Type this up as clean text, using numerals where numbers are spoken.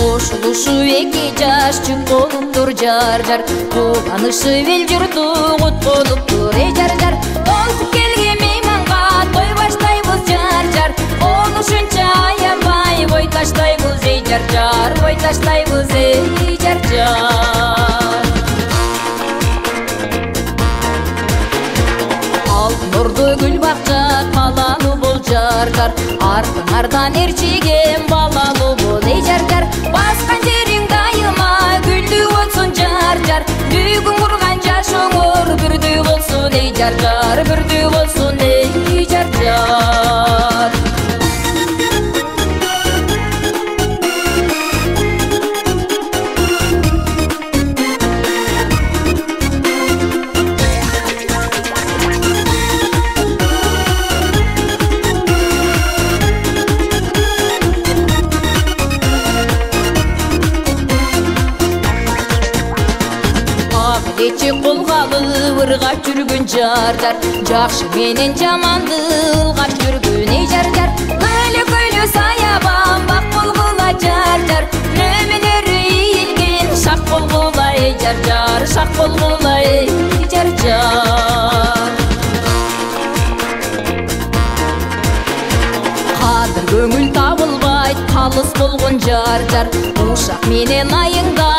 Ошулушу эки жаш жүк болуптур жар-жар, кубанышы эл журту кут болуптур эй жар-жар. Толкуп келген мейманга той баштайбыз жар-жар, ошончо аябай бой таштайбыз эй жар-жар, бой таштайбыз эй жар-жар. Алтын ордо гүл бакча калалуу бол жар-жар, артыңардан ээрчиген балалуу бол эй жар-жар. Баскан жериң дайыма гүлдүү болсун жар-жар, бүгүн курган жашооңор бүрдүү болсун эй жар-жар, бүрдүү болсун эй жар-жар. Эчи колгалы ыргап жүргөн жар-жар, жакшы менен жаманды ылгап жүргөн эй жар-жар. Көйлө саябан бак болгула жар-жар, нөмелери ийилген шак болгула эй жар-жар, шак болгула эй жар-жар. Кадыр көңүл табылбайт, калыс болгон жар-жар, ушак менен айыңда